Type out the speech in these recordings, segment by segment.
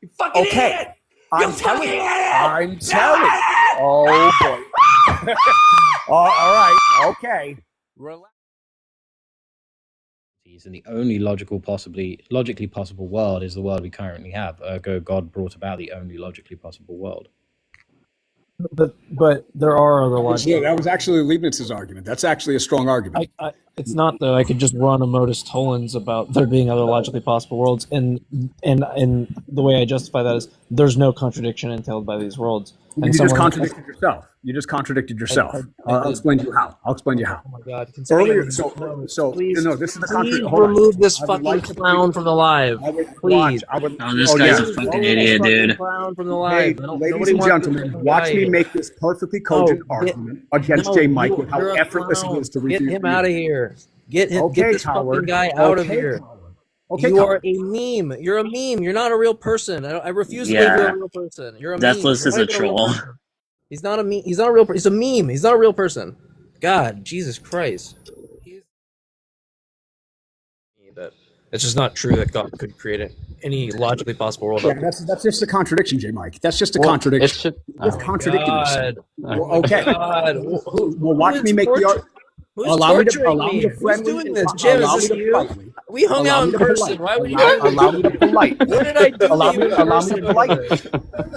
You fucking idiot! I'm telling. Oh boy. All right. Okay. Relax. And the only logically possible world is the world we currently have. Ergo, God brought about the only logically possible world. But there are other logical. That was actually Leibniz's argument. That's actually a strong argument. It's not though. I could just run a modus tollens about there being other logically possible worlds, and the way I justify that is there's no contradiction entailed by these worlds. You just contradicted yourself. You just contradicted yourself. I'll explain to you how. Oh my God! Earlier, please, no, this is the please remove this fucking clown from the live. Please. This guy's a fucking idiot, dude. Clown from the live. Ladies and gentlemen, watch me make this perfectly cogent argument against JMike with how effortless he is to refute. Get him out of here. Get this fucking guy out of here. Okay, you are a meme. You're a meme. You're not a real person. I refuse to believe you're a real person. You're a Deathless meme. is a troll. He's not a meme. He's not a real person. He's a meme. He's not a real person. God, Jesus Christ. It's just not true that God could create any logically possible world. Yeah, that's just a contradiction, JMike. That's just a contradiction. Just contradicting yourself. Okay. Well, watch me make the argument. Allow me to Who's doing this? Jim, is this you? We hung out in person. Why would you allow me to politely? What did I do? Allow me to politely.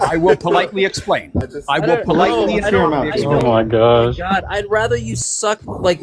I will politely explain. I will politely explain. Oh my gosh. God, I'd rather you suck like.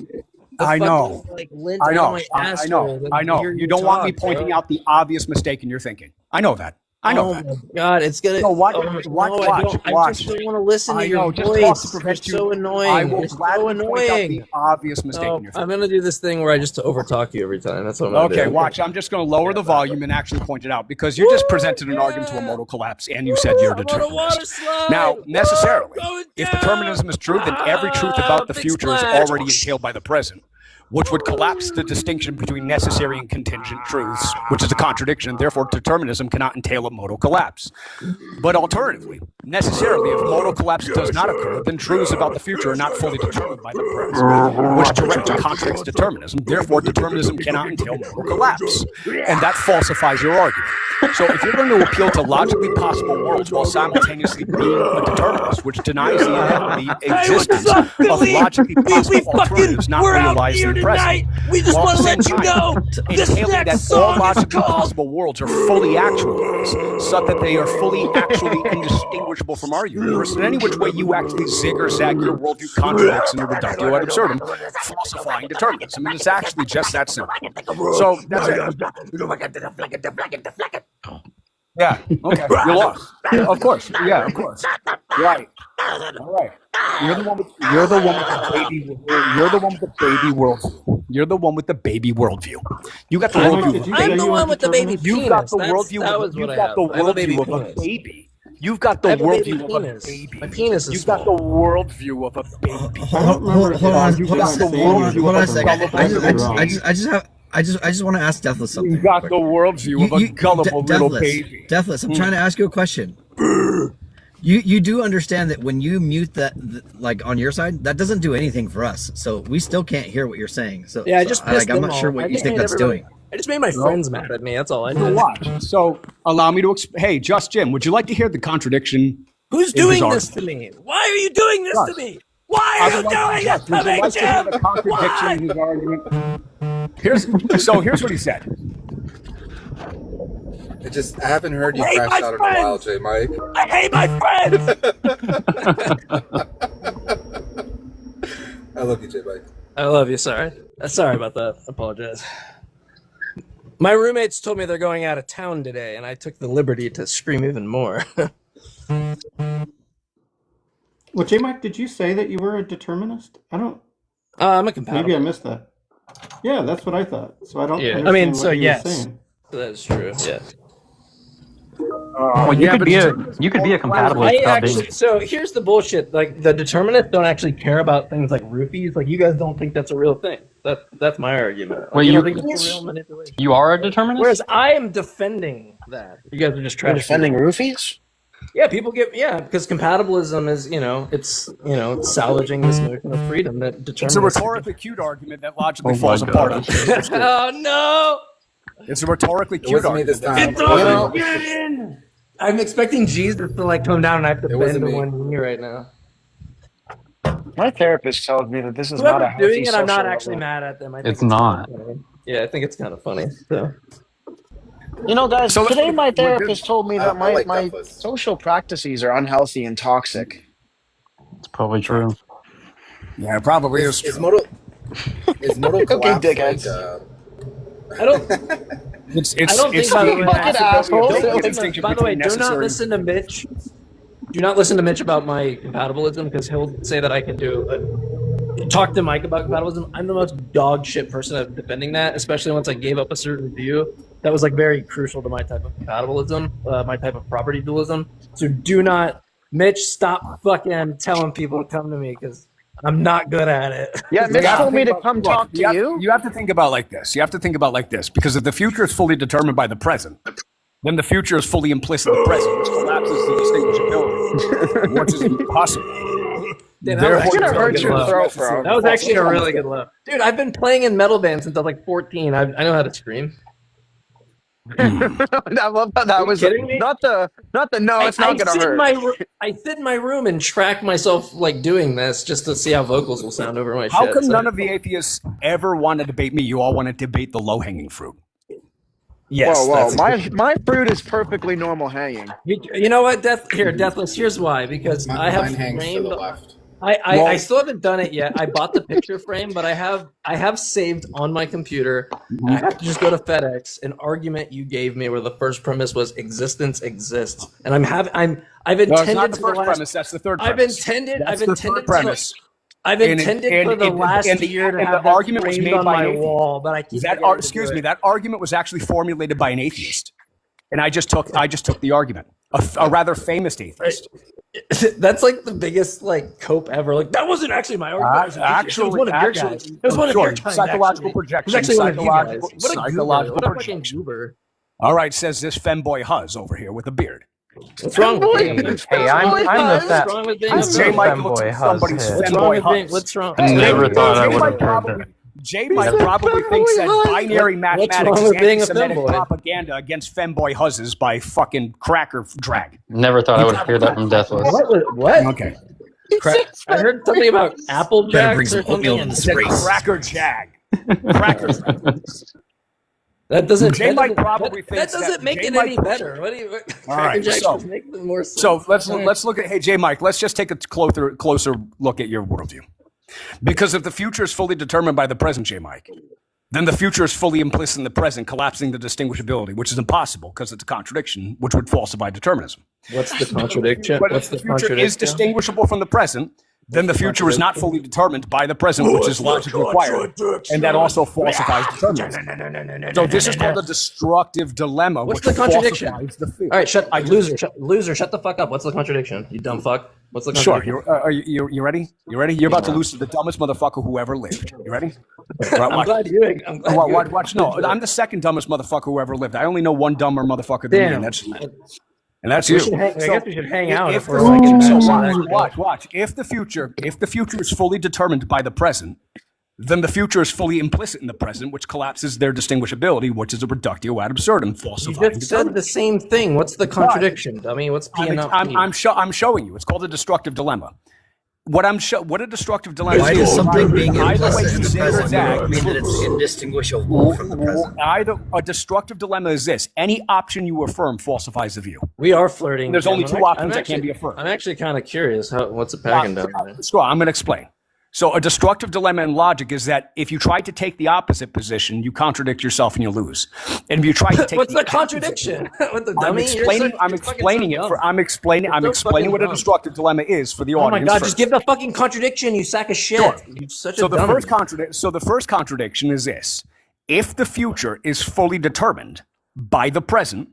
I know. Lint out of my asshole I know. You don't want me pointing out the obvious mistake in your thinking. I know that. I know that. Oh my God, it's gonna. No, watch. I just don't want to listen to your voice. It's so annoying. I will gladly point out the obvious mistake in your thinking. I'm gonna do this thing where I just overtalk you every time. That's what I'm gonna do. Okay, watch. I'm just gonna lower the volume and actually point it out because you just presented an argument to a modal collapse and you said you're determinist. Now, necessarily, if determinism is true, then every truth about the future is already entailed by the present, which would collapse the distinction between necessary and contingent truths, which is a contradiction, and therefore determinism cannot entail a modal collapse. But alternatively, necessarily, if modal collapse does not occur, then truths about the future are not fully determined by the present, which directly contradicts determinism. Therefore, determinism cannot entail modal collapse. And that falsifies your argument. So if you're going to appeal to logically possible worlds while simultaneously being a determinist, which denies the inherent existence of logically possible alternatives not realized in the present, we just want to let you know this entailing that all logically possible worlds are fully actualized, such that they are fully actually indistinguishable from our universe. In any which way you actually zig or zag, your worldview contradicts in your reductio ad absurdum, falsifying determinism. And it's actually just that simple. So that's it. Yeah. Okay. You lost. Of course. Yeah. Of course. Right. All right. You're the one with the baby. You're the one with the baby world. You're the one with the baby worldview. You got the worldview. I'm the one with the baby penis. You got the worldview. You got the worldview of a baby. You've got the worldview of a baby. My penis is You've got the worldview of a baby. Hold on. Hold on a second. I just want to ask Deathless something. You got the worldview of a gullible little baby. Deathless, I'm trying to ask you a question. You do understand that when you mute that, like on your side, that doesn't do anything for us. So we still can't hear what you're saying. So yeah, I just I'm not sure what you think that's doing. I just made my friends mad at me. That's all I did. Watch. So allow me to. Hey, Just Jim, would you like to hear the contradiction? Who's doing this to me? Why are you doing this to me? Why are you doing this to me, Jim? The contradiction in his argument. Here's what he said. I haven't heard you crash out in a while, JMike. I hate my friends. I love you, JMike. I love you. Sorry about that. I apologize. My roommates told me they're going out of town today, and I took the liberty to scream even more. Well, JMike, did you say that you were a determinist? I don't. I'm a compatible. Maybe I missed that. Yeah, that's what I thought. So I don't. Yeah. I mean, so yes, that's true. Yeah. Well, you could be a compatibilist. So here's the bullshit. Like the determinists don't actually care about things like roofies. Like you guys don't think that's a real thing. That's my argument. Like, well, you don't think it's a real manipulation. You are a determinist. Whereas I am defending that. You guys are just trying defending roofies. Yeah, people because compatibilism is, it's salvaging this notion of freedom that determines. It's a rhetorically cute argument that logically falls apart. Oh no! It's a rhetorically cute argument. It doesn't get in. I'm expecting Jesus to like come down, and I have to bend wasn't to me. one knee right now. My therapist tells me that this is Whoever's not a healthy doing it, I'm not social actually level. mad at them. I think It's not. kinda funny. Yeah, I think it's kind of funny. So. You know, guys, So let's- today my we're good. therapist told me that I like my Deathless. social practices are unhealthy and toxic. It's probably true. Yeah, it probably is. Is modal collapse dickheads. like I don't. It's I don't it's think. By the way, fucking asshole. don't It's listen to- by the way, do not necessary. listen to Mitch. Do not listen to Mitch about my compatibilism because he'll say that I can talk to Mike about compatibilism. I'm the most dog shit person at defending that, especially once I gave up a certain view that was like very crucial to my type of compatibilism, my type of property dualism. So do not, Mitch, stop fucking telling people to come to me because I'm not good at it. Yeah, Mitch You have told me think to about- come look, talk to you. You have to think about like this. You have to think about like this because if the future is fully determined by the present, then the future is fully implicit in the present, which collapses the distinguishability, which is impossible. Damn, that was Therefore, actually gonna a really hurt good your low. throat, bro. That was actually a really good low. Dude, I've been playing in metal bands since I was like 14. I know how to scream. I love how that was kidding me? not the no. It's not gonna hurt. I sit in my room and track myself like doing this just to see how vocals will sound over my How shit. come so- none of the atheists ever want to debate me? You all want to debate the low-hanging fruit. Yes, whoa! that's- My fruit is perfectly normal hanging. You know what? Deathless. Here's why. Because I have mine hangs to the framed. left. I still haven't done it yet. I bought the picture frame, but I have saved on my computer. I have to just go to FedEx. An argument you gave me where the first premise was existence exists, and I've No, intended it's not the for first the last. premise. That's the third I've premise. intended. That's I've the intended third premise. I've And- intended and- for the and- last and- year to and have the that argument was framed made on by my an atheist. wall, but I keep forgetting to do it. That argument was actually formulated by an atheist, and I just took the argument. A rather famous atheist. That's like the biggest like cope ever. Like that wasn't actually my argument. It was one of your guys. It was one of your times, psychological actually. projection. It was actually one of you guys. What a Psychological goober. What a fucking projection. goober. All right, says this femboy Huzz over here with a beard. What's wrong with being a femboy? Hey, I'm the fat. What's wrong with being a I'm J. the femboy? Mike looks femboy at somebody's Huzz. What's femboy wrong with being? Huzz. What's wrong? I never What's thought I J. would Mike have heard probably- that. J. Mike probably thinks that binary mathematics wrong is with being a anti-Semitic femboy? propaganda against femboy Huzzes by fucking cracker drag. Never thought I would hear that from Deathless. What? Okay. I heard something about Apple Better bring Jacks some or something. oatmeal in It this said race. cracker jag. Cracker jag. That doesn't. J. that Mike doesn't- probably that thinks doesn't that make J. it Mike- any better. What do you? All right, Jacks so- just make it more sense. So let's look at J. Mike. Let's just take a closer look at your worldview, because if the future is fully determined by the present, J. Mike, then the future is fully implicit in the present, collapsing the distinguishability, which is impossible because it's a contradiction, which would falsify determinism. What's the contradiction? But What's if the the future contradiction? is distinguishable from the present, then the future is not fully determined by the present, which is logically required, and that also falsifies determinism. So this is called a destructive dilemma, What's which the contradiction? falsifies the field. All right, loser, shut the fuck up. What's the contradiction? You dumb fuck. What's the Sure. contradiction? You ready? You ready? You're about to lose to the dumbest motherfucker who ever lived. You ready? I'm glad you. I'm glad you. Watch. No, I'm the second dumbest motherfucker who ever lived. I only know one dumber motherfucker than me, Damn. and that's We you. should hang, I guess we should hang out If if we're like watch. If the future is fully determined by the present, then the future is fully implicit in the present, which collapses their distinguishability, which is a reductio ad absurdum, You falsifying. just said the same thing. What's the contradiction, dummy? What's P and not P? I'm showing you. It's called a destructive dilemma. What a destructive dilemma Why is. does something being Either way implicit in you the say it or present that, mean that it's indistinguishable from the present? Either a destructive dilemma is this: any option you affirm falsifies the view. We are flirting. There's only I'm two act- options I'm that can actually- be affirmed. I'm actually kind of curious. What's it packing down there? So I'm going to explain. So a destructive dilemma in logic is that if you try to take the opposite position, you contradict yourself and you lose. And if you try to take What's the contradiction? What the dummy? I'm explaining what a destructive dilemma is for the Oh audience. my god! first. Just give the fucking contradiction, you sack of shit. Sure. You're such So a the dummy. first contradiction is this: if the future is fully determined by the present,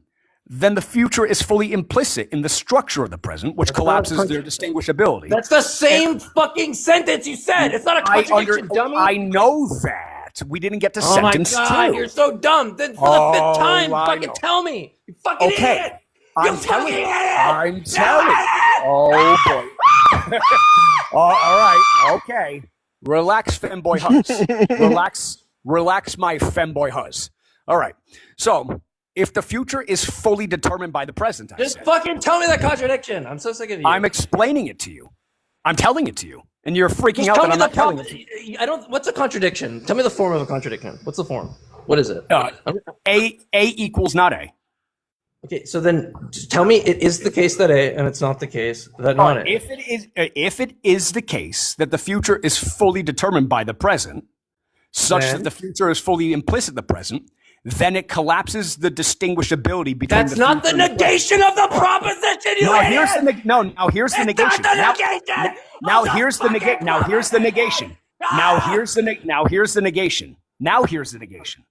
then the future is fully implicit in the structure of the present, which collapses their distinguishability. That's the same fucking sentence you said. It's not a contradiction, dummy. I know that. We didn't get to Oh my sentence god, 2. you're so dumb. Then for the fifth time, I fucking know. tell me. You fucking Okay. idiot. I'm telling you. I'm telling you. Oh boy. All right. Okay. Relax, femboy Huzz. Relax, my femboy Huzz. All right. So if the future is fully determined by the present, I Just said. fucking tell me that contradiction. I'm so sick of you. I'm explaining it to you. I'm telling it to you, and you're freaking Just out tell that me I'm the not telling problem. it to you. I don't. What's a contradiction? Tell me the form of a contradiction. What's the form? What is it? A equals not A. Okay, so then just tell me it is the case that A and it's not the case that not A. If it is the case that the future is fully determined by the present, such Then? that the future is fully implicit in the present, then it collapses the distinguishability between That's the not the future and negation of the proposition, you Now idiot! here's the now here's the It's negation. not the negation Now of the here's the negation. fucking Now here's the negation. Now Ah! here's the now here's the negation. Now here's the negation.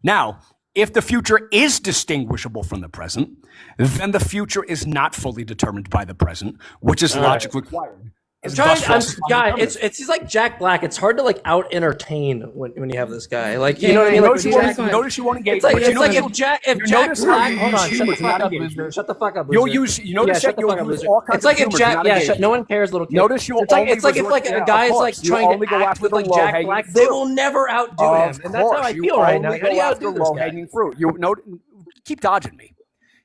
Now, if the future is distinguishable from the present, then the future is not fully determined by the present, which is logically required. I'm trying. Guy, it's he's like Jack Black. It's hard to like out entertain when you have this guy. Like you know what I mean? Notice Like, you won't engage. it's like, but it's like notice- if Jack you Black. notice how you Hold on, use shut the humor to fuck not up, engage. loser. Shut the fuck up, You'll loser. use you notice shut that the fuck you'll up, use loser. all kinds It's like of if humor to Jack. not Yeah, engage. no one cares, little kid. Notice you'll It's like only it's like if resort- like yeah, a guy of is like course. You trying only to go act after with the like Jack low-hanging Black. They fruit. will never outdo Of him, and that's how course, I you feel right now. only How do go you after outdo this guy? low-hanging fruit. Keep dodging me.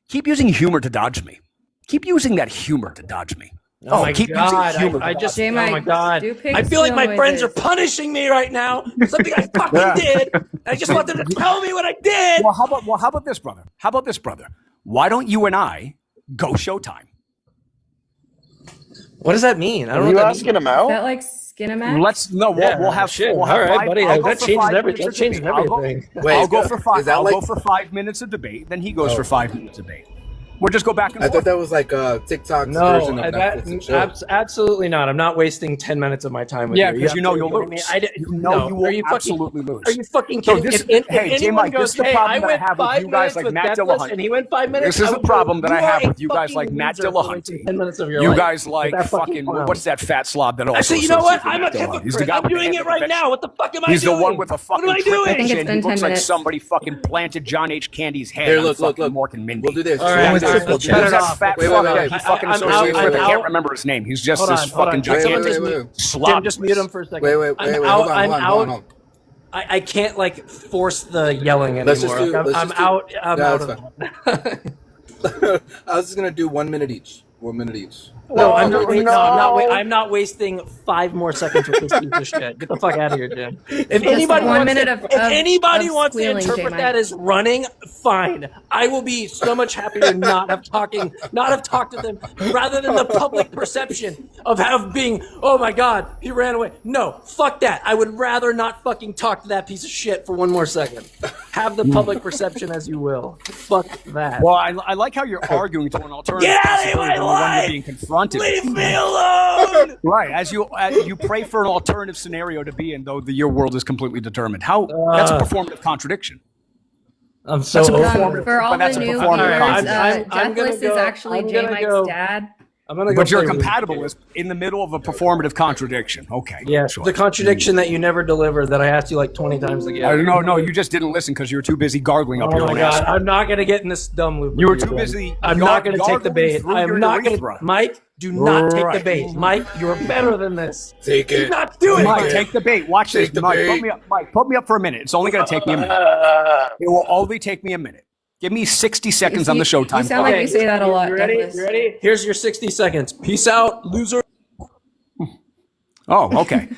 Keep using humor to dodge me. Keep using that humor to dodge me. Oh my keep god! using humor. I just. J. Oh my Mike, god! do I feel like my pig friends are noises. punishing me right now for something I fucking did. I just want them to tell me what I did. Well, how about this, brother? How about this, brother? Why don't you and I go Showtime? What does that mean? I don't Are know you what that asking means. him out? Is that like Skinamax? We'll have shit. we'll have All right, five- buddy. I'll go That for changes 5 everything. minutes That of changes debate. I'll go- everything. Wait, I'll go for five. is that I'll like- go for 5 minutes of debate. Then he goes for 5 minutes of debate. We'll just go back and I forth. thought that was like TikTok's version of Netflix and chill. Absolutely not. I'm not wasting 10 minutes of my time with Yeah, you. because you know you'll absolutely lose. kidding me? You know No. you will Are you fucking- absolutely lose. Are you fucking So kidding? this- If hey, anyone J-Mike, goes, this is the hey, problem I that I went have with 5 you guys minutes like with Matt Deathless Dillahunty. and he went 5 minutes. This is I the would go, problem that I "You are have a with you guys fucking like Matt loser for wasting Dillahunty. 10 minutes of your You life guys with like that fucking clown. what's that fat slob that also? Actually, you know what? associates with I'm a Matt Dillahunty? He's the hypocrite. guy I'm with the doing head it of the right bitch. now. What the fuck am I He's doing? the one with a fucking What am I trick doing? I think chin. it's He been 10 looks like minutes. somebody fucking planted John H. Candy's head Here, on look, fucking look. Mork and Mindy. We'll do this. All right, We'll do all this. right, We'll let's do cut Who's it this. that off. fat Wait, fuck wait, that wait. he fucking I'm associates out, with? I I'm can't out. remember his name. He's just Hold this on, hold fucking on. Can someone gigantic just slob. Jim, just mute him for a second. Wait. I'm Hold out. on, I'm hold out. on. I can't like force the yelling Let's anymore. just do- Like, let's I'm just do- out. I'm Yeah, out that's of it. I was just gonna do 1 minute each. 1 minute each. No, I'm not. No. I'm not wasting 5 more seconds with this piece of shit. Get the fuck out of here, Jim. If Just anybody 1 wants minute to, of- if anybody of wants to squealing, interpret J-Mike. that as running, fine. I will be so much happier not have talked to them, rather than the public perception of being, oh my god, he ran away. No, fuck that. I would rather not fucking talk to that piece of shit for 1 more second. Have the public perception as you will. Fuck that. Well, I like how you're arguing to an alternative. Get out of possibility my when the one you're life! being confronted. Leave me alone. Right, as you pray for an alternative scenario to be in, though your world is completely determined. That's a performative contradiction. I'm so That's a over performative- it. For all but the that's a new performative viewers, concept. I'm gonna Deathless go- is actually I'm J. gonna Mike's go- dad. I'm gonna go But you're a play with- compatibilist in the middle of a performative contradiction. Okay. Yeah, sure. the contradiction that you never delivered that I asked you like 20 times again. No, you just didn't listen because you were too busy gargling up Oh your my own god, ass. I'm not gonna get in this dumb loop. You were with too again. busy I'm not gonna take the gargling bait. through I'm your not gonna. urethra. Mike, do not take the Right. bait. Mike, you're better than this. Take Do it. not do it. Mike, Mike. take the bait. Watch Take this. the Mike, bait. put me up. Mike, put me up for a minute. It's only going to take me a minute. It will only take me a minute. Give me 60 seconds on the Showtime. You sound like you say that a lot, You ready? Deathless. You ready? Here's your 60 seconds. Peace out, loser. Oh, okay.